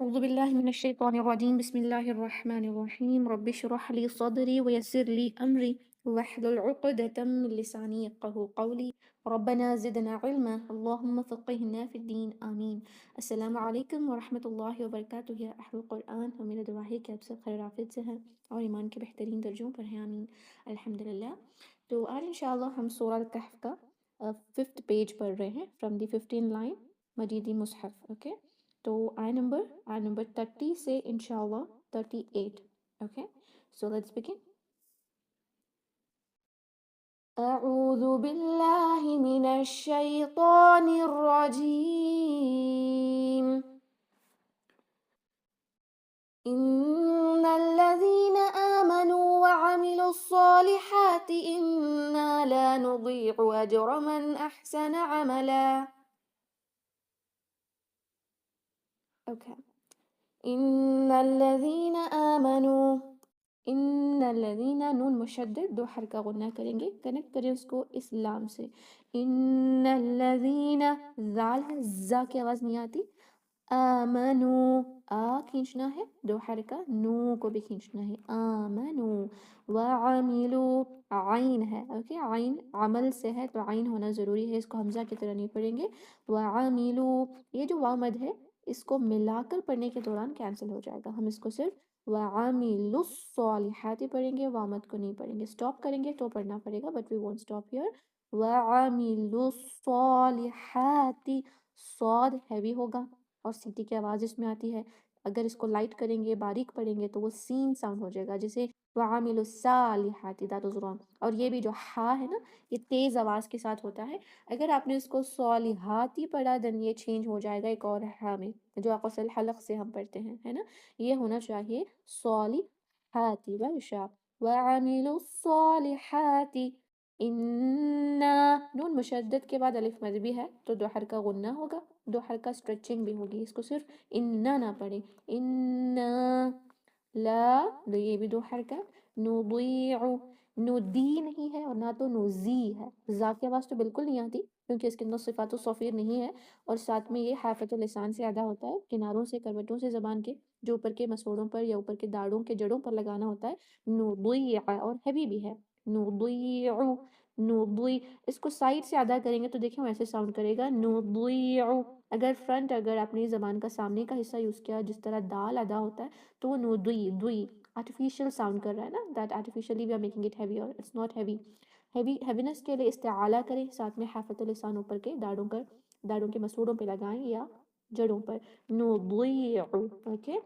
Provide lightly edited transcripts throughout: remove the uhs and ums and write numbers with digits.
أعوذ بالله من الشيطان الرجيم بسم الله الرحمن الرحيم رب اشرح لي صدري ويسر لي أمري واحلل عقدة من لساني يفقهوا قولي ربنا زدنا علما اللهم فقهنا في الدين آمين. السلام عليكم ورحمة الله وبركاته يا أهل القرآن. اور میرا دعا ہے کہ آپ سب خیر عافیت سے ہیں اور ایمان کے بہترین درجوں پر ہیں آمین الحمدللہ. تو آج انشاءاللہ ہم سورہ الکہف کا 5th پیج پڑھ رہے ہیں from the 15 line مجیدی Mushaf. Okay تو آئی نمبر 30 سے انشاءاللہ 38. Okay so let's begin. اعوذ باللہ من الشیطان الرجیم ان الذين آمنوا وعملوا الصالحات إنا لا نضيع أجر من أحسن عملا. اوکے ان الذین آمنوا ان الذین نون مشدد 2 حرکہ غنہ کریں گے، کنیکٹ کریں اس کو اس لام سے. ان الذین ذال ہے، زا کی آواز نہیں آتی. آمنو آ کھینچنا ہے 2 حرکہ، نو کو بھی کھینچنا ہے. آمنو وعملو عین ہے. اوکے عین عمل سے ہے تو عین ہونا ضروری ہے، اس کو حمزہ کی طرح نہیں پڑھیں گے. وعملو یہ جو واو مد ہے اس کو ملا کر پڑھنے کے دوران کینسل ہو جائے گا، ہم اس کو صرف وَعَمِلُوا الصَّالِحَاتِ پڑھیں گے، وامد کو نہیں پڑھیں گے. سٹاپ کریں گے تو پڑھنا پڑے گا but we won't stop here. وَعَمِلُوا الصَّالِحَاتِ صاد ہیوی ہوگا اور سیٹی کی آواز اس میں آتی ہے. اگر اس کو لائٹ کریں گے باریک پڑھیں گے تو وہ سین ساؤنڈ ہو جائے گا، جیسے وَعَمِلُوا الصَّالِحَاتِ that was wrong. اور یہ بھی جو ہا ہے نا یہ تیز آواز کے ساتھ ہوتا ہے. اگر آپ نے اس کو صالحات ہی پڑھا دن یہ چینج ہو جائے گا ایک اور ہا میں جو اقصى الحلق سے ہم پڑھتے ہیں ہے نا. یہ ہونا چاہیے صالحات ورشا وعملوا الصالحات. انا نون مشدد کے بعد الف مد بھی ہے تو 2 حرکہ غنہ ہوگا، 2 حرکہ اسٹریچنگ بھی ہوگی، اس کو صرف انا نہ پڑھیں. انا لا یہ بھی 2 حرکہ. نضيع ندی نہیں ہے اور نہ تو نزی ہے، زا کی آواز تو بالکل نہیں آتی کیونکہ اس کے اندر صفات الصفیر نہیں ہے اور ساتھ میں یہ حافظ اللسان سے ادا ہوتا ہے، کناروں سے کروٹوں سے زبان کے جو اوپر کے مسوڑوں پر یا اوپر کے داڑوں کے جڑوں پر لگانا ہوتا ہے. نضيع اور ہیوی بھی ہے. نضيع نضيع اس کو سائڈ سے ادا کریں گے تو دیکھیں ایسے ساؤنڈ کرے گا نضيع. اگر فرنٹ اگر اپنی زبان کا سامنے کا حصہ یوز کیا جس طرح دال ادا ہوتا ہے تو وہ نضيع دوئی آرٹیفیشل ساؤنڈ کر رہا ہے نا. That artificially we are making it heavy اور اٹس ناٹ ہیوی. ہیوینس کے لیے استعالہ کریں، ساتھ میں حافظ اللسان اوپر کے داڑوں کے مسوڑوں پہ لگائیں یا جڑوں پر. نضيع اوکے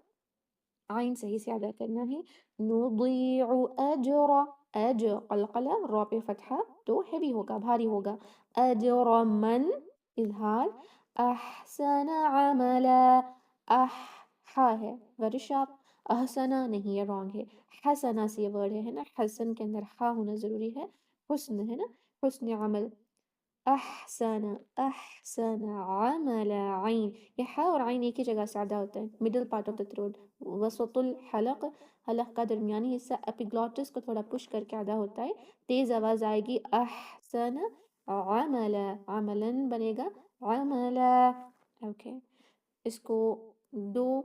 عین صحیح سے ادا کرنا ہے. نضيع اجر قلقلہ را پہ فتحہ تو ہیوی ہوگا بھاری ہوگا. اجر من اظہار. احسن عملا ہا ہے ویری شارپ. احسنہ نہیں ہے رانگ ہے، حسنہ سے یہ ورڈ ہے نا، حسن کے اندر ہا ہونا ضروری ہے. حسن ہے نا، حسن عمل. احسن عمل عین یہ ہا اور عین ایک ہی جگہ سے ادا ہوتا ہے، middle part of the throat. وسط الحلق حلق کا درمیانی حصہ اپیگلوٹس کو تھوڑا پش کر کے ادا ہوتا ہے، تیز آواز آئے گی. احسن عملا عملاً بنے گا عملا. اوکے اس کو 2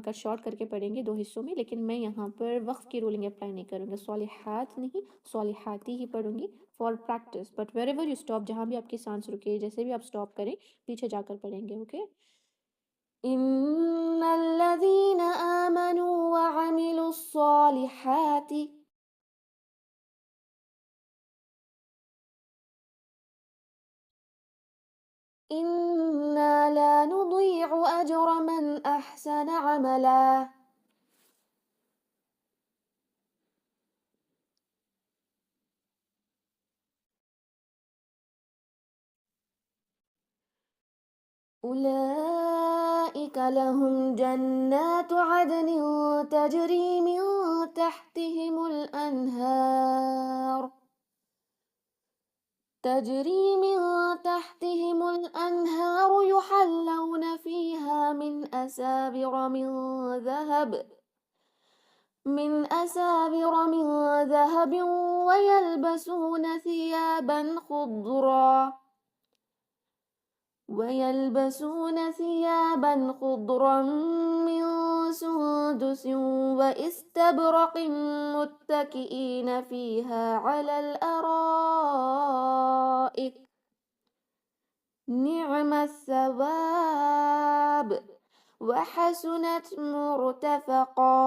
کا شارٹ کر کے پڑھیں گے 2 حصوں میں، لیکن میں یہاں پر وقف کی رولنگ اپلائی نہیں کروں گی، صالحات نہیں صالحاتی ہی پڑھوں گی for practice. But where ever you stop جہاں بھی آپ کی سانس رکے جیسے بھی آپ اسٹاپ کریں پیچھے جا کر پڑھیں گے. اوکے ان الذين آمنوا وعملوا الصالحات إنا لا نضيع أجر من أحسن عملا. أولئك لهم جنات عدن تجري من تحتهم الأنهار يحلون فيها من أسابر من ذهب ويلبسون ثيابا خضرا وَيَلْبَسُونَ ثِيَابًا خُضْرًا مِّن سُندُسٍ وَإِسْتَبْرَقٍ مُّتَّكِئِينَ فِيهَا عَلَى الْأَرَائِكِ نِعْمَ الثَّوَابُ وَحَسُنَتْ مرتفقا.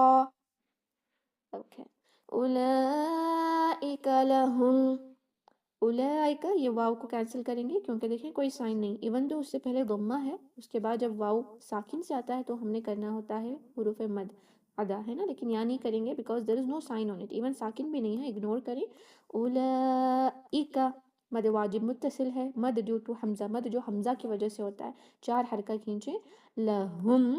اوکے. اولئک لہم، اولئک، یہ واو کو کینسل کریں گے کیونکہ دیکھیں کوئی سائن نہیں، ایون تو اس سے پہلے ضمہ ہے، اس کے بعد جب واو ساکن سے آتا ہے تو ہم نے کرنا ہوتا ہے حروف مد ادا، ہے نا، لیکن یہاں نہیں کریں گے because there is no sign on it, even ساکن بھی نہیں ہے، اگنور کریں. اولئک مد واجب متصل ہے، مد ڈیو ٹو حمزہ، مد جو حمزہ کی وجہ سے ہوتا ہے، 4 حرکہ کھینچیں. لہم،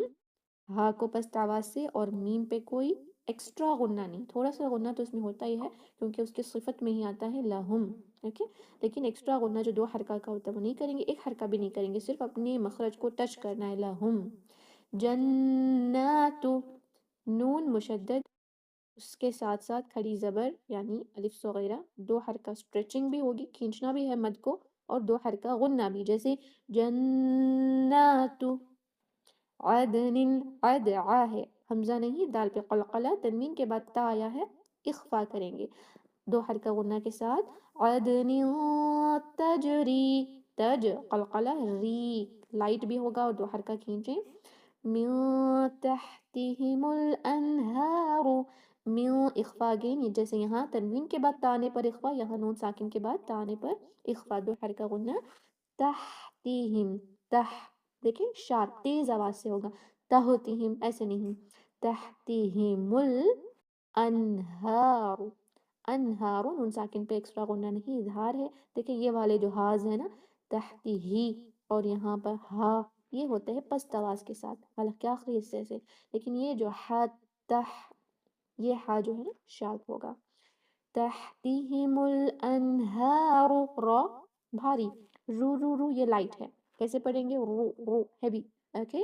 ہا کو پست آواز سے اور میم پہ کوئی ایکسٹرا غنہ نہیں، تھوڑا سا غنہ تو اس میں ہوتا ہی ہے کیونکہ اس کے صفت میں ہی آتا ہے لہم. اوکے، لیکن ایکسٹرا غنہ جو 2 حرکہ کا ہوتا ہے وہ نہیں کریں گے، 1 حرکہ بھی نہیں کریں گے، صرف اپنے مخرج کو ٹچ کرنا ہے. لہم جنات، نون مشدد، اس کے ساتھ ساتھ کھڑی زبر یعنی الف صغیرہ، 2 حرکہ اسٹریچنگ بھی ہوگی، کھینچنا بھی ہے مد کو، اور 2 حرکہ غنہ بھی، جیسے جنات عدن، عد آ ہے، حمزہ نہیں، دال پہ قلقلہ، تنوین کے بعد تا آیا ہے، اخفا کریں گے 2 حرکہ غنہ کے ساتھ. عدن تجری، تج قلقلہ، ری لائٹ بھی ہوگا اور 2 حرکہ کھینچیں. من تحتہم الانہار، من اخفا گین، جیسے یہاں تنوین کے بعد تا آنے پر اخفا، یہاں نون ساکن کے بعد تا آنے پر اخفا، 2 حرکہ غنہ. تحتہم، تح، دیکھیں شارپ تیز آواز سے ہوگا، تحتہم ایسے نہیں، تحتہم الانہار، انہار، نون ساکن پہ ایکسٹرا غنہ نہیں، اظہار ہے. دیکھیں یہ والے جو ہاز ہے نا، تحتی ہی، اور یہاں پر ہا، یہ ہوتے ہیں پست آواز کے ساتھ حالانکہ آخری حصے سے، لیکن یہ جو ہا تح، یہ ہا جو ہے نا شارپ ہوگا. تحتہم الانہار، را بھاری، رو رو رو یہ لائٹ ہے، کیسے پڑھیں گے، رو رو ہیوی. اوکے.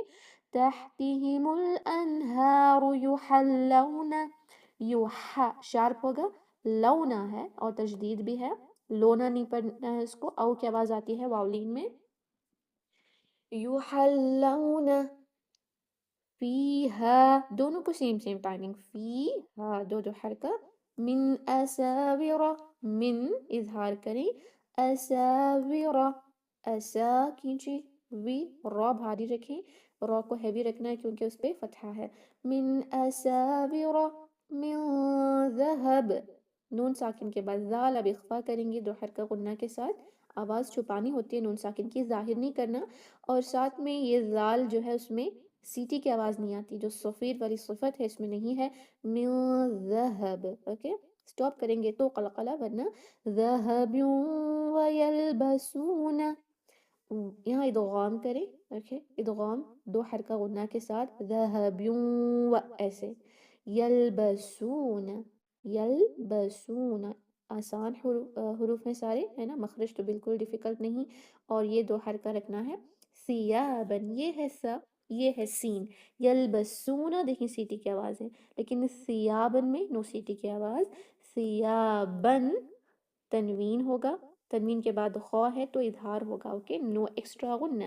تحتہم الانہار یحلون، یوحا شارپ ہوگا، لونا ہے اور تشدید بھی ہے، لونا نہیں پڑھنا ہے اس کو، او کی آواز آتی ہے واولین میں. یحلون فیہا، دونوں کو سیم ٹائمنگ، فیہا 2 حرکہ. من اساور، من اظہار کریں، اساور، اسا کھینچی، وی را بھاری رکھیں، را کو ہیوی رکھنا ہے کیونکہ اس پہ فتحہ ہے. من اساور من ذہب، نون ساکن کے بعد ذال اب اخفا کریں گے 2 حرکہ غنہ کے ساتھ، آواز چھپانی ہوتی ہے نون ساکن کی، ظاہر نہیں کرنا، اور ساتھ میں یہ ذال جو ہے اس میں سیٹی کی آواز نہیں آتی، جو صفیر والی صفت ہے اس میں نہیں ہے. من ذہب، اوکے، سٹاپ کریں گے تو قلقلہ، ورنہ ذہب ویلبسون، یہاں ادغام کریں. اوکے، ادغام 2 حرکہ غنہ کے ساتھ، ذہب و ایسے، یلبسون، یلبسون، آسان حروف ہیں سارے، ہے نا، مخرج تو بالکل ڈیفیکلٹ نہیں، اور یہ 2 حرکہ رکھنا ہے. ثیابن، یہ ہے سا، یہ ہے سین، یلبسون دیکھیں سیٹی کی آواز ہے، لیکن ثیابن میں نو سیٹی کی آواز. ثیابن تنوین ہوگا، تنوین کے بعد خوا ہے تو اظہار ہوگا، اوکے، نو ایکسٹرا غنہ.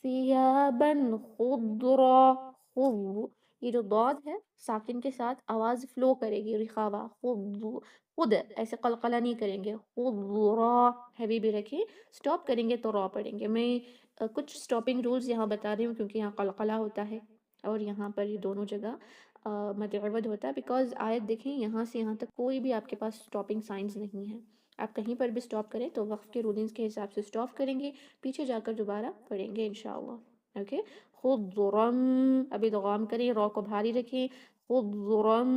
ثیابن خضرا، خض، یہ جو ضاد ہے ساکن کے ساتھ آواز فلو کرے گی، رخاوہ، خض، خود ایسے قلقلہ نہیں کریں گے، خضرا ہیوی بھی رکھیں، سٹاپ کریں گے تو را پڑھیں گے. میں کچھ سٹاپنگ رولز یہاں بتا رہی ہوں کیونکہ یہاں قلقلہ ہوتا ہے اور یہاں پر یہ دونوں جگہ مد عوض ہوتا ہے، بیکاز آیت دیکھیں یہاں سے یہاں تک کوئی بھی آپ کے پاس سٹاپنگ سائنز نہیں ہے، آپ کہیں پر بھی سٹاپ کریں تو وقف کے رولنگز کے حساب سے سٹاپ کریں گے، پیچھے جا کر دوبارہ پڑھیں گے انشاءاللہ. اوکے. خضرم، ابھی ادغام کریں، را کو بھاری رکھیں، خضرم،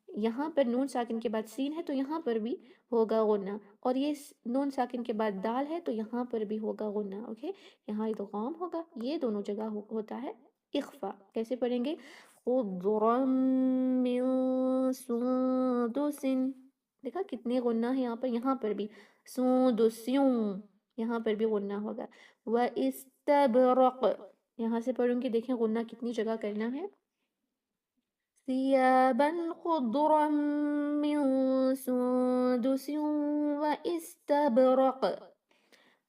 یہاں پر نون ساکن کے بعد سین ہے تو یہاں پر بھی ہوگا غنہ، اور یہ نون ساکن کے بعد دال ہے تو یہاں پر بھی ہوگا غنہ. اوکے، یہاں ادغام ہوگا، یہ دونوں جگہ ہوتا ہے اخفا. کیسے پڑھیں گے، خضرم من سندس، دیکھا کتنے غنہ ہے یہاں پر، یہاں پر بھی سندسیوں، یہاں پر بھی غنہ ہوگا. وَإِسْتَبْرَقْ، یہاں سے پڑھوں گی، دیکھیں غنہ کتنی جگہ کرنا ہے. ثِيَابًا خُضْرًا مِّن سُندُسٍ وَإِسْتَبْرَقٍ،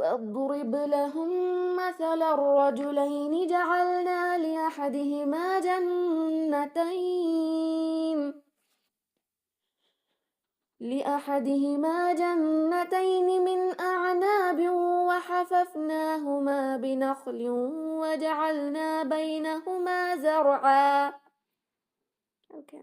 واضرب لهم مثل الرجلين جعلنا لأحدهما جنتين من أعناب وحففناهما بنخل وجعلنا بينهما زرعا. Okay.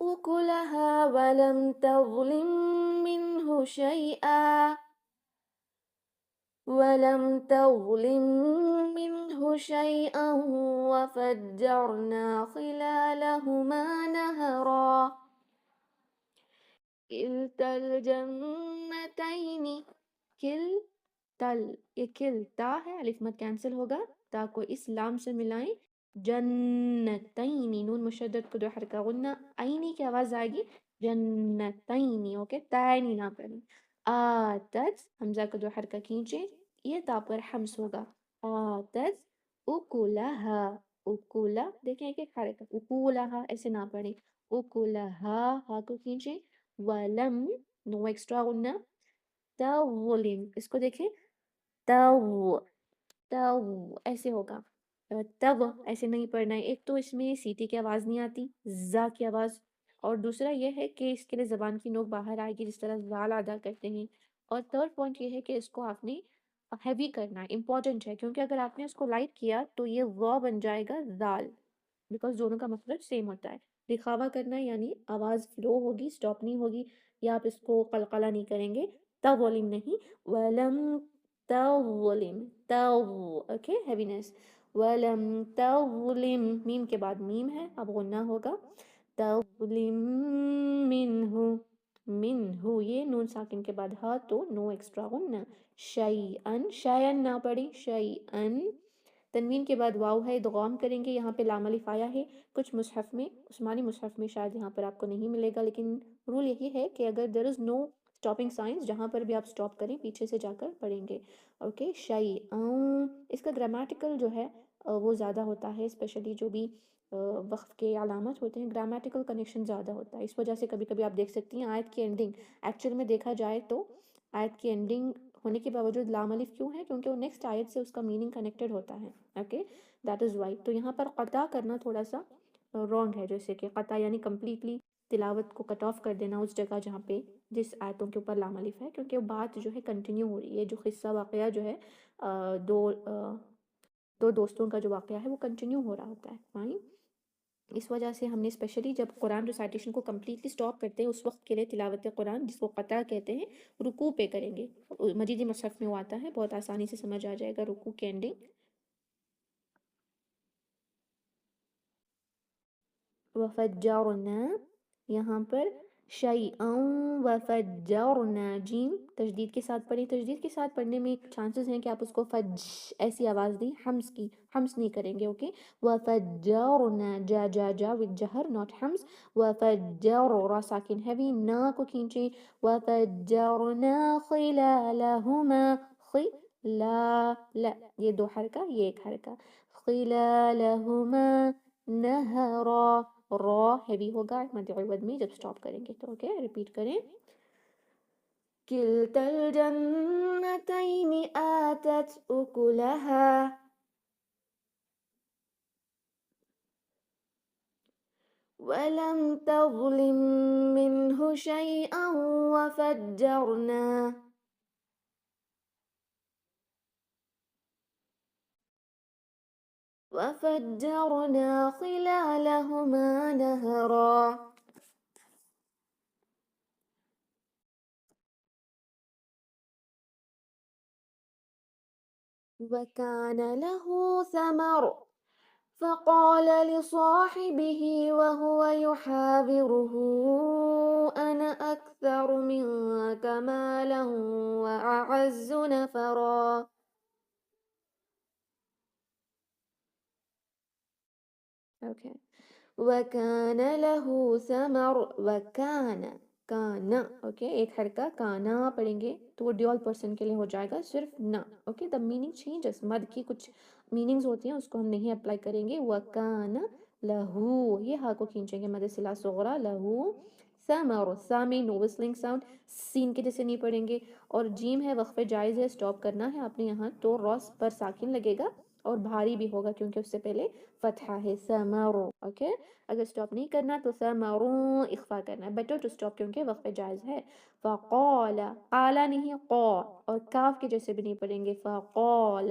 أكلها ولم تظلم منه شيئا وفجرنا خلالهما نهرا كلتا الجنتين کل تل یہ کل تا ہے الف مد کینسل ہوگا تا کو اس لام سے ملائیں جنتین نون مشدد کو دو حرکہ غنہ عینی کی آواز آئے گی جنتین اوکے تائنی نہ پڑھیں آتت حمزہ کو دو حرکہ کھینچے یہ تا پر حمس ہوگا آتت اکلہا اکلا دیکھیں ایک ایک حرکہ اکلہا ایسے نہ پڑھیں اکلہا ہا کو کھینچے ولم نو ایکسٹرا غنہ تظلم اس کو دیکھیں تو تو ایسے ہوگا تب ایسے نہیں پڑھنا ہے ایک تو اس میں سیٹی کی آواز نہیں آتی زا کی آواز اور دوسرا یہ ہے کہ اس کے لیے زبان کی نوک باہر آئے گی جس طرح زال ادا کرتے ہیں اور تھرڈ پوائنٹ یہ ہے کہ اس کو آپ نے ہیوی کرنا ہے امپورٹنٹ ہے کیونکہ اگر آپ نے اس کو لائٹ کیا تو یہ وا بن جائے گا زال بیکاز دونوں کا مطلب سیم ہوتا ہے دکھاوا کرنا یعنی آواز فلو ہوگی سٹاپ نہیں ہوگی یا آپ اس کو قلقلہ نہیں کریں گے تظلم نہیں ولم تظلم تو اوکے ہیوینس ولم تظلم میم کے بعد میم ہے اب غنہ ہوگا تظلم منہ یہ نون ساکن کے بعد ہا تو نو ایکسٹرا غنہ شیئن شیئن نہ پڑی شیئن تنوین کے بعد واو ہے ادغام کریں گے یہاں پہ لام الف آیا ہے کچھ مصحف میں عثمانی مصحف میں شاید یہاں پر آپ کو نہیں ملے گا لیکن رول یہی ہے کہ اگر there is no stopping signs جہاں پر بھی آپ سٹاپ کریں پیچھے سے جا کر پڑھیں گے اوکے اس کا گرامیٹیکل جو ہے وہ زیادہ ہوتا ہے اسپیشلی جو بھی وقف کے علامت ہوتے ہیں گرامیٹیکل کنیکشن زیادہ ہوتا ہے اس وجہ سے کبھی کبھی آپ دیکھ سکتی ہیں آیت کی اینڈنگ ایکچوئل میں دیکھا جائے تو آیت کی اینڈنگ ہونے کے باوجود لام الف کیوں ہے کیونکہ وہ نیکسٹ آیت سے اس کا میننگ کنیکٹڈ ہوتا ہے اوکے دیٹ از وائی تو یہاں پر قطع کرنا تھوڑا سا رانگ ہے جیسے کہ قطع یعنی کمپلیٹلی تلاوت کو کٹ آف کر دینا اس جگہ جہاں پہ جس آیتوں کے اوپر لام الف ہے کیونکہ وہ بات جو ہے کنٹینیو ہو رہی ہے جو قصہ واقعہ جو ہے دو دوستوں کا جو واقعہ ہے وہ کنٹینیو ہو رہا ہوتا ہے فائن اس وجہ سے ہم نے اسپیشلی جب قرآن ریسائٹیشن کو کمپلیٹلی سٹاپ کرتے ہیں اس وقت کے لیے تلاوت قرآن جس کو قطع کہتے ہیں رکوع پہ کریں گے مجیدی مصحف میں وہ آتا ہے بہت آسانی سے سمجھ آ جائے گا رکوع کی اینڈنگ وفجرنا یہاں پر شیئن وفجرنا جیم تشدید کے ساتھ پڑھیں تشدید کے ساتھ پڑھنے میں چانسز ہیں کہ آپ اس کو فج ایسی آواز دیں حمز کی حمز نہیں کریں گے اوکے وفجرنا جا جا جا with جہر not حمز وفجر را ساکن ہیوی نا کو کھینچیں وفجرنا خلالہما لا یہ دو حرکہ یہ ایک حرکہ خلالہما نہرا را ہیوی ہوگا مد عوض میں جب سٹاپ کریں گے تو اوکے ریپیٹ کریں کلتا الجنتین آتت اکلہا ولم تظلم منہ شیئا وفجرنا خلالهما نهرا وكان له ثمر فقال لصاحبه وهو يحاوره أنا أكثر منك مالا وأعز نفرا اوكي وكان له ثمر وكان کانا اوکے ایک حرکہ کانا پڑھیں گے تو وہ ڈیول پرسن کے لیے ہو جائے گا صرف نہ اوکے دا میننگ چینجز مد کی کچھ میننگز ہوتی ہیں اس کو ہم نہیں اپلائی کریں گے وکانا لہو یہ ہا کو کھینچیں گے مد صلہ صغرا لہو ثمر سامی نو وسلنگ ساؤنڈ سین کے جیسے نہیں پڑھیں گے اور جیم ہے وقفے جائز ہے سٹاپ کرنا ہے آپ نے یہاں تو روس پر ساکن لگے گا اور بھاری بھی ہوگا کیونکہ اس سے پہلے فتحہ ہے ثمر اوکے اگر سٹاپ نہیں کرنا تو ثمرون اخفا کرنا ہے بیٹر ٹو سٹاپ کیونکہ وقف جائز ہے فقال قال نہیں قا اور کاف کے جیسے بھی نہیں پڑھیں گے فقال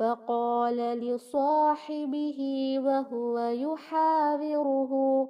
فقال لصاحبه وهو يحاوره،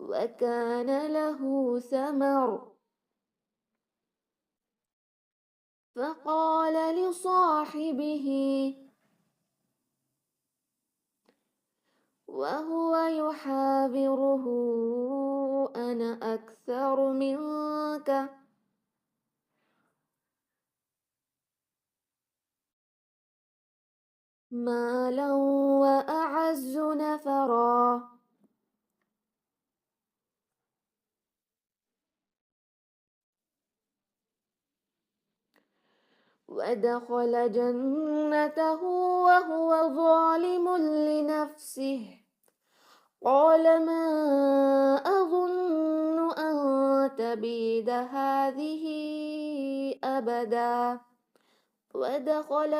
وكان له ثمر فقال لصاحبه وهو يحاوره أنا أكثر منك مالا وأعز نفرا. ودخل جنته وهو ظالم لنفسه قال ما أظن أن تبيد هذه أبدا ودخل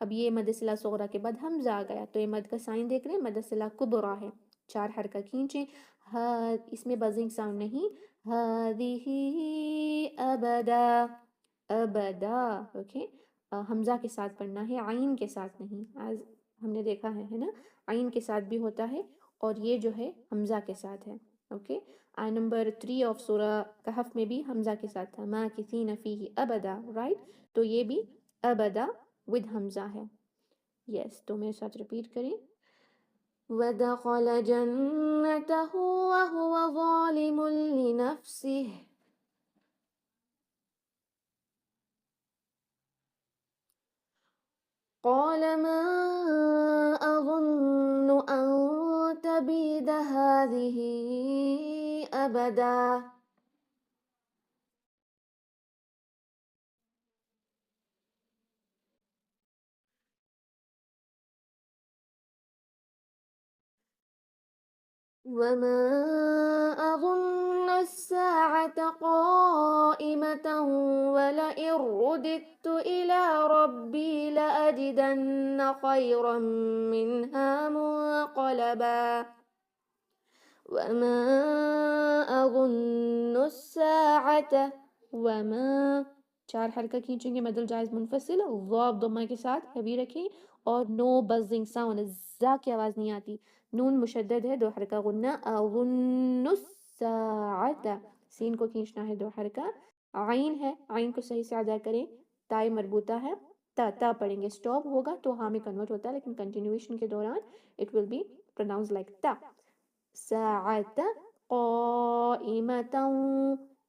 اب یہ مد صلہ صغرا کے بعد حمزہ آ گیا تو یہ مد کا سائن دیکھ رہے ہیں، مد صلہ کبرا ہے، 4 حرکہ کھینچیں، اس میں بزنگ ساؤنڈ نہیں، هذه ابدا، ابدا، اوکے، حمزہ کے ساتھ پڑھنا ہے، عین کے ساتھ نہیں، آج ہم نے دیکھا ہے نا، عین کے ساتھ بھی ہوتا ہے اور یہ جو ہے حمزہ کے ساتھ ہے، اوکے۔ آئی نمبر 3 آف سورہ کہف میں بھی حمزہ کے ساتھ تھا، ماکثین فیہ ابدا، رائٹ، تو یہ بھی ابدا ود حمزہ ہے، یس، تو میرے ساتھ ریپیٹ کریں، وَدَخَلَ جَنَّتَهُ وَهُوَ ظَالِمٌ لِنَفْسِهِ قال ما أظن أن تبيد هذه أبدا وما أظن الساعة قائمة ولئن رددت إلى ربي لأجدن خيرا منها منقلبا وما أظن الساعة وما 4 حرکہ کھینچیں گے مد الجائز منفصل، ضاد ضمہ کے ساتھ ہیوی رکھیں اور نو بزنگ ساؤنڈ، زا کی آواز نہیں آتی، نون مشدد ہے، 2 حرکہ غنہ، اظن الساعة، سین کو کھینچنا ہے 2 حرکہ، عین ہے، عین کو صحیح سے ادا کریں، تائے مربوطہ ہے، تا تا پڑھیں گے، سٹاپ ہوگا تو ہاں میں کنورٹ ہوتا ہے لیکن کنٹینیویشن کے دوران it will be pronounced like تا، ساعت قائمتا،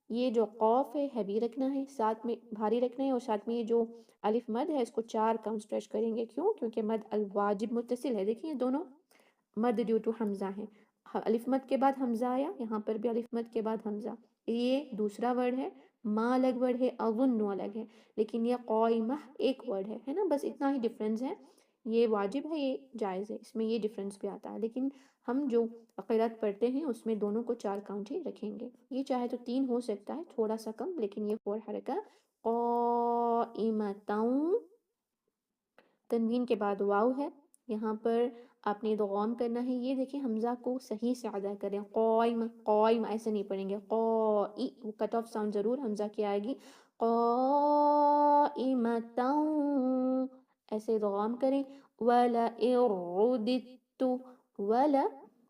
یہ جو قوف ہے ہیوی رکھنا ہے، ساتھ میں بھاری رکھنا ہے، اور ساتھ میں یہ جو الف مد ہے اس کو 4 کاؤنٹ اسٹریچ کریں گے، کیوں؟ کیونکہ مد الواجب متصل ہے، دیکھیں یہ دونوں مد ڈیو ٹو حمزہ ہیں، الف مد کے بعد حمزہ آیا، یہاں پر بھی الف مد کے بعد حمزہ، یہ دوسرا ورڈ ہے، ما الگ ورڈ ہے، اظن الگ ہے، لیکن یہ قائمہ ایک ورڈ ہے نا، بس اتنا ہی ڈفرینس ہے، یہ واجب ہے یہ جائز ہے، اس میں یہ ڈفرینس بھی آتا ہے، لیکن ہم جو قرات پڑھتے ہیں اس میں دونوں کو 4 کاؤنٹ ہی رکھیں گے، یہ چاہے تو 3 ہو سکتا ہے تھوڑا سا کم، لیکن یہ 4 حرکہ، قائمتاؤں، تنوین کے بعد واو ہے، یہاں پر آپ نے ادغام کرنا ہے، یہ دیکھیں حمزہ کو صحیح سے ادا کریں، قائم قائم ایسے نہیں پڑھیں گے، قائی، وہ کٹ آف ساؤنڈ ضرور حمزہ کی آئے گی، قائمتاؤں، ایسے ادغام کریں، وَلَئِن رُدِدتُّ، وَلَا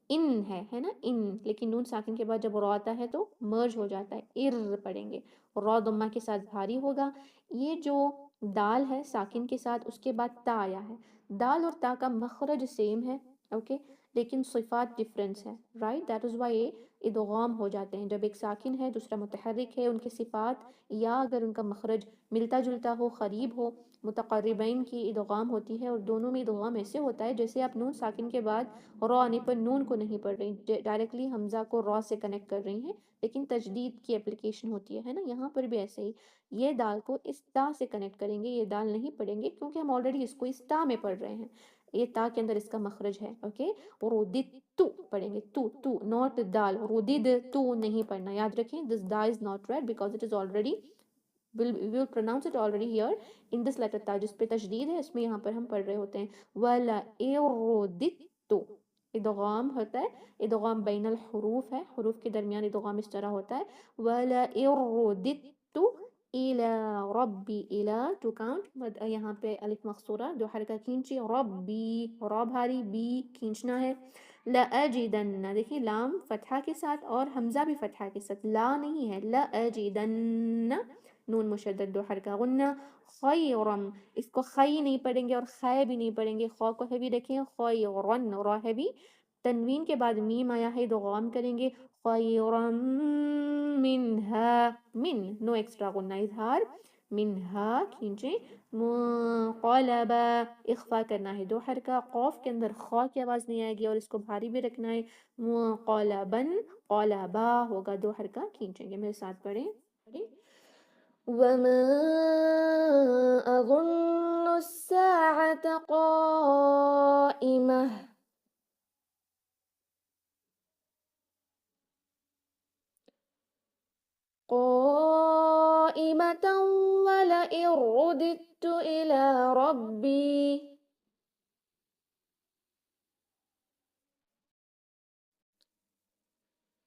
ان ہے نا، ان، لیکن نون ساکن کے بعد جب را آتا ہے تو مرج ہو جاتا ہے، ار پڑھیں گے، را ضمہ کے ساتھ بھاری ہوگا، یہ جو دال ہے ساکن کے ساتھ اس کے بعد تا آیا ہے، دال اور تا کا مخرج سیم ہے، اوکے، لیکن صفات ڈفرینس ہے، رائٹ، دیٹ از وائی ادغام ہو جاتے ہیں، جب ایک ساکن ہے دوسرا متحرک ہے، ان کی صفات یا اگر ان کا مخرج ملتا جلتا ہو، قریب ہو، متقربین کی ادغام ہوتی ہے، اور دونوں میں ادغام ایسے ہوتا ہے جیسے آپ نون ساکن کے بعد را آنے پر نون کو نہیں پڑھ رہی، ڈائریکٹلی حمزہ کو را سے کنیکٹ کر رہی ہیں، لیکن تجدید کی اپلیکیشن ہوتی ہے نا، یہاں پر بھی ایسے ہی یہ دال کو اس تا سے کنیکٹ کریں گے، یہ دال نہیں پڑھیں گے کیونکہ ہم آلریڈی اس کو اس تا میں پڑھ رہے ہیں، یہ تا کے اندر اس کا مخرج ہے، اوکے، ردد تو پڑھیں گے، تو ناٹ دال، ردد تو نہیں پڑھنا، یاد رکھیں this da is not read because it is already we will pronounce it already here in this letter تا جس پہ تشدید ہے اس میں یہاں پر ہم پڑھ رہے ہوتے ہیں، وَلَا اِرُدِدْتُ، ادغام ہوتا ہے، ادغام بین الحروف ہے، حروف کے درمیان ادغام اس طرح ہوتا ہے، وَلَا اِرُدِدْتُ إِلَى رَبِّي، إِلَى ٹو کاؤنٹ، یہاں پہ الف مقصورہ 2 حرکہ کھینچی، ربی، را بھاری، بی کھینچنا ہے، لَأَجِدَنَّ، دیکھیں لام فتحہ کے ساتھ اور حمزہ بھی فتحہ کے ساتھ، لا نہیں ہے، لَأَجِدَنَّ، نون مشدد 2 حرکہ غنہ، خیرم، اس کو خی نہیں پڑھیں گے اور خے بھی نہیں پڑھیں گے، خو کو ہیوی رکھیں، خیرن، را ہیوی، تنوین کے بعد میم آیا ہے ادغام کریں گے، خیرم منہا، من، نو ایکسٹرا غنہ، اظہار، منہا کھینچیں، منقلبا، اخفا کرنا ہے 2 حرکہ، قوف کے اندر خا کی آواز نہیں آئے گی اور اس کو بھاری بھی رکھنا ہے، منقلبن، قلبا ہوگا 2 حرکہ کھینچیں گے، میرے ساتھ پڑھیں، وَمَا أَظُنُّ السَّاعَةَ قَائِمَةً وَلَئِن رُدِدتُّ إلى ربي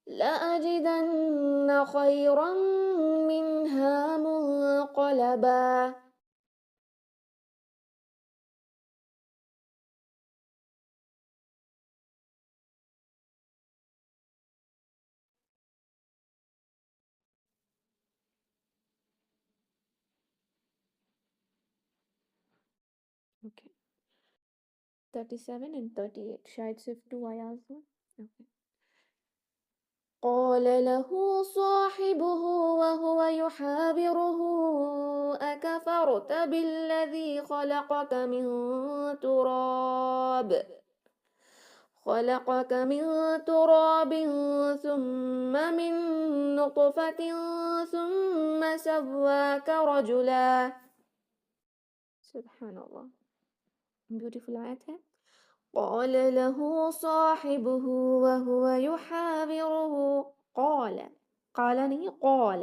لأجدن خيرا منها منقلبا. Okay. 37 and 38 شاید صرف 2 آیات ہوں. Okay. قال له صاحبه وهو يحاوره أكفرت بالذي خلقك من تراب ثم من نطفة ثم سواك رجلا. سبحان اللہ، بیوٹیفل آیت ہے. قال له صاحبه وهو يحاوره قال نہیں قال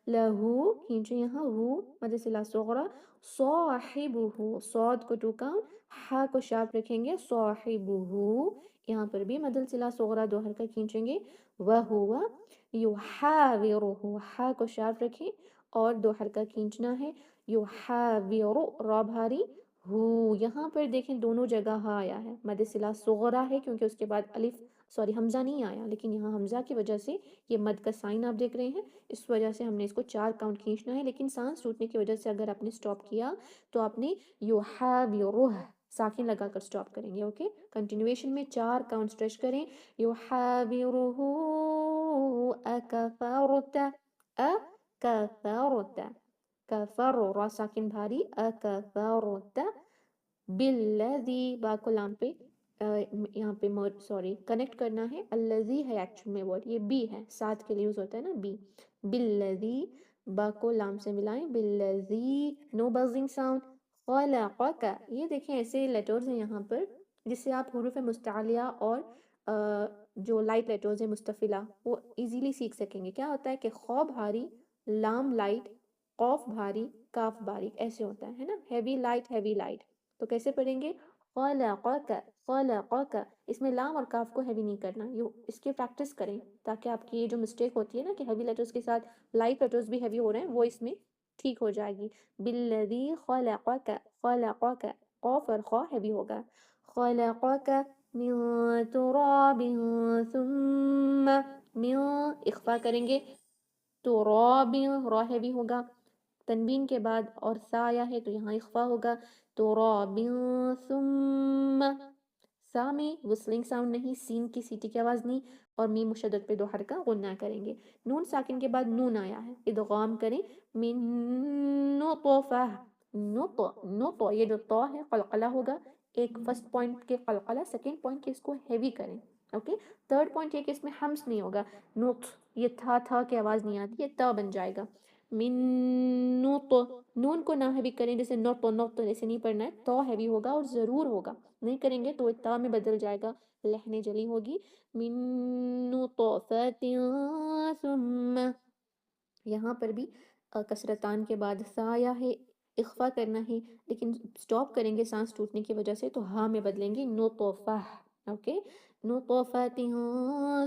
له کھینچے یہاں ہو مد صلہ صغرا صاحبه صاد کو ٹو کاؤنٹ ہا کو شارپ رکھیں گے صاحبه یہاں پر بھی مد صلہ صغرا دو حرکت کھینچیں گے وهو يحاوره ہا کو شارپ رکھیں اور دو حرکت کھینچنا ہے يحاور را بھاری ہو. یہاں پر دیکھیں دونوں جگہ ہا آیا ہے مد صلہ صغرا ہے کیونکہ اس کے بعد الف حمزہ نہیں آیا لیکن یہاں حمزہ کی وجہ سے یہ مد کا سائن آپ دیکھ رہے ہیں اس وجہ سے ہم نے اس کو 4 کاؤنٹ کھینچنا ہے لیکن سانس ٹوٹنے کی وجہ سے اگر آپ نے سٹاپ کیا تو آپ نے یحاورہ ساکن لگا کر سٹاپ کریں گے. اوکے کنٹینیویشن میں 4 کاؤنٹ اسٹریچ کریں یحاورہ اکفرت اکفرت کفر را ساکن بھاری اکفرت بالذی با کو لام پہ یہاں پہ سوری کنیکٹ کرنا ہے الذی ہے ایکچوئل میں ورڈ یہ بی ہے ساتھ کے لیے یوز ہوتا ہے نا بی بالذی با کو لام سے ملائیں بالذی نو بزنگ ساؤنڈ خلقک یہ دیکھیں ایسے لیٹرز ہیں یہاں پر جس سے آپ حروف مستعلیہ اور جو لائٹ لیٹرز ہیں مستفلہ وہ ایزیلی سیکھ سکیں گے. کیا ہوتا ہے کہ خو بھاری لام لائٹ قوف بھاری کاف باریک ایسے ہوتا ہے نا ہیوی لائٹ تو کیسے پڑھیں گے خلقک خلقک اس میں لام اور کاف کو ہیوی نہیں کرنا اس کی پریکٹس کریں تاکہ آپ کی یہ جو مسٹیک ہوتی ہے نا کہ ہیوی لیٹرز کے ساتھ لائٹ لیٹرز بھی ہیوی ہو رہے ہیں وہ اس میں ٹھیک ہو جائے گی. بالذی خلقک خلقک قوف اور خا ہیوی ہوگا خلقک من تراب ثم من اخفا کریں گے تراب را ہیوی ہوگا تنوین کے بعد اور سا آیا ہے تو یہاں اخفا ہوگا تراب ثم سا میں وسلنگ ساؤنڈ نہیں سین کی سیٹی کی آواز نہیں اور میم مشدد پہ 2 حرکہ غنہ کریں گے. نون ساکن کے بعد نون آیا ہے ادغام کریں من نطفہ نط یہ جو طا ہے قلقلہ ہوگا ایک فرسٹ پوائنٹ کے قلقلہ سیکنڈ پوائنٹ کے اس کو ہیوی کریں. اوکے تھرڈ پوائنٹ یہ کہ اس میں ہمس نہیں ہوگا نط یہ تھا کی آواز نہیں آتی یہ تا بن جائے گا من نوت نون کو نہ ہیوی کریں جیسے نوت ایسے نہیں پڑھنا ہے تو ہیوی ہوگا اور ضرور ہوگا نہیں کریں گے تو تا میں بدل جائے گا لہنے جلی ہوگی من نطفۃ ثم یہاں پر بھی کسرتان کے بعد سا آیا ہے اخفا کرنا ہے لیکن سٹاپ کریں گے سانس ٹوٹنے کی وجہ سے تو ہاں میں بدلیں گے نطفہ. اوکے نطفۃ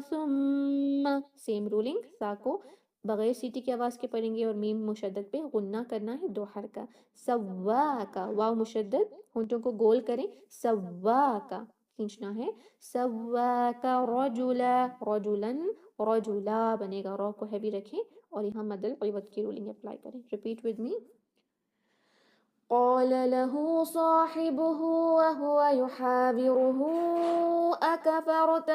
ثم سیم رولنگ سا کو بغیر سیٹی کی آواز کے پڑھیں گے اور میم مشدد پہ غنہ کرنا ہے 2 حرکہ سواکا واو مشدد ہونٹوں کو گول کریں سواکا کھینچنا ہے سواکا رجلا رجلا رجلا بنے گا را کو ہیوی رکھیں اور یہاں مد العوض کی رولنگ اپلائی کریں. ریپیٹ ود می قال له صاحبه وهو يحاوره أكفرت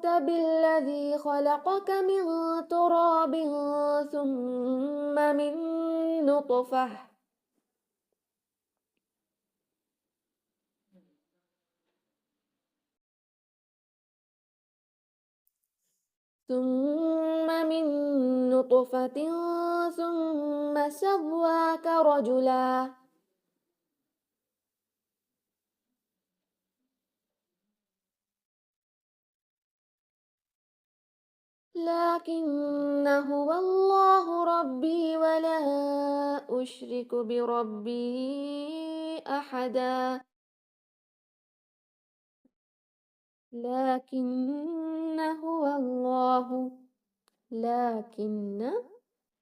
بالذي خلقك من تراب ثم من نطفة ثم سواك رجلا. لكن هو الله ربي ولا أشرك بربي أحدا. لكن هو الله، لكن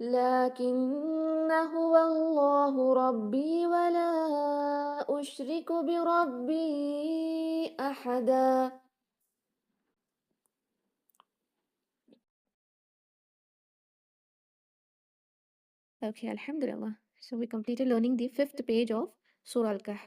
لكن هو الله ربي ولا أشرك بربي أحدا. Okay, Alhamdulillah. So we completed learning the 5th page of Surah Al-Kahf,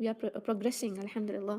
we are progressing, Alhamdulillah.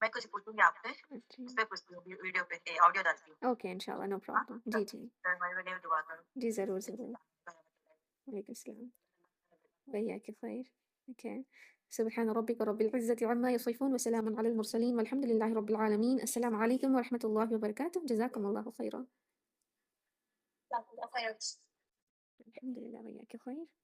میں کچھ پوچھوں گی آپ سے، جی اس پہ پوچھتی ہوں، ویڈیو پہ آڈیو ڈالتی ہوں. اوکے انشاءاللہ نو ہاں پرابلم. جی جی سر ہمارے لیے دعا کرو. جی ضرور ضرور. وعلیکم السلام. وإياك خير. Okay. سبحان ربك رب العزة عما يصفون وسلام على المرسلين والحمد لله رب العالمين. السلام عليكم ورحمة الله وبركاته. جزاكم الله خيرا. الحمد لله. وإياك خير.